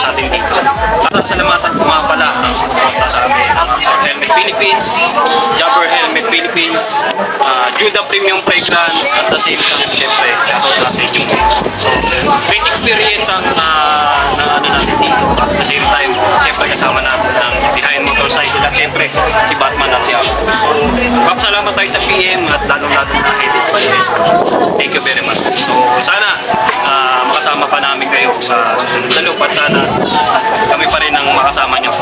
natin dito. At salamatan ko nga pala ang suporta sa amin, Sword Helmet Philippines, Jabber Helmet Philippines, Judah Premium Fragrance, at the same time, syempre, shoutout natin yung so, great experience ang ano natin dito. At the same time, syempre kasama natin ng Behind Motorcycle at syempre si Batman at si Ako. So, salamat tayo sa PM at lalong-lalo na edit by Esco. Thank you very much. So, sana makasama pa namin kayo sa susunod na loop at sana kami pa rin ang makasama nyo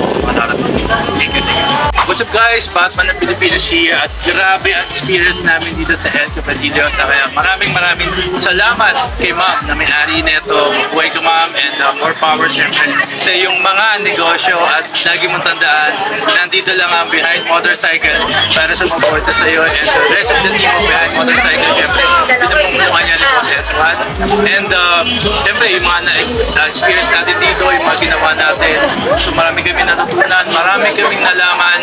sa mga darating. Thank you, thank you. What's up guys? Batman ng Pilipinas here at grabe ang experience namin dito sa El Capadillo. Kaya maraming salamat kay ma'am na may-ari nito. Buhay ko ma'am and more power syempre sa iyong mga negosyo at lagi mong tandaan nandito lang ang Behind Motorcycle para sa maporta sa iyo and the rest of the team of Behind Motorcycle syempre pinapumulungan niya ng prosesuhan and syempre yung mga na-experience natin dito, yung mga ginawa natin, so marami kami natutunan, marami kaming nalaman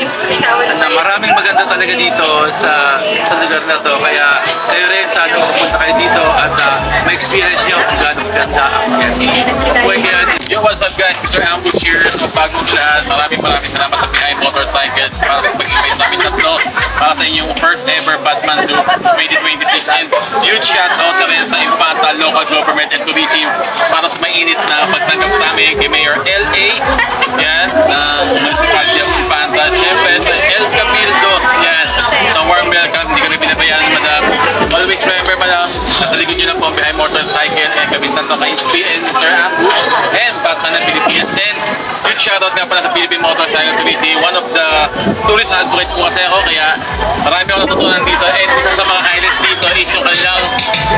na maraming maganda talaga dito sa lugar na to. Kaya kayo rin sana pupunta kayo dito at ma-experience nyo kung gano'ng ganda ang Quezon. Buhay kayo dito. Yo, what's up guys? Mr. Ambush here. So bagong lahat, maraming salamat sa Behind Motorcycles para sa pag-invite sa amin tatlo para sa inyong first ever Batman Loop 2026 and huge shout out na rin sa Infanta Local Government and Tourism para sa mainit na pagtanggap sa amin kay Mayor L.A. Yan, ng Municipality of Infanta. Siyempre sa El Cabildos, yan. So warm welcome, hindi kami pinabayaan madam. Always remember madam, nasa likod nyo lang po Behind Motorcycle and kami tatlo kay SPN, Sir Ambush and Batman ng Pilipinas. And huge shoutout nga pala sa Philippine Motorcycle Tourism. One of the tourist advocate po kasi ako, kaya marami akong natutunan dito. And isa sa mga highlights dito is yung kanilang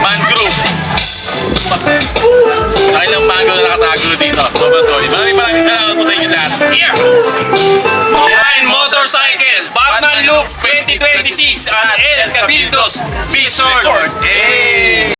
mangrove. Kanilang mangrove na nakatago dito. Sobrang sorry. Maraming salamat po sa inyo lahat. Here! Behind Motorcycle, Batman Loop 2026 at El Cabildos Resort. Hey!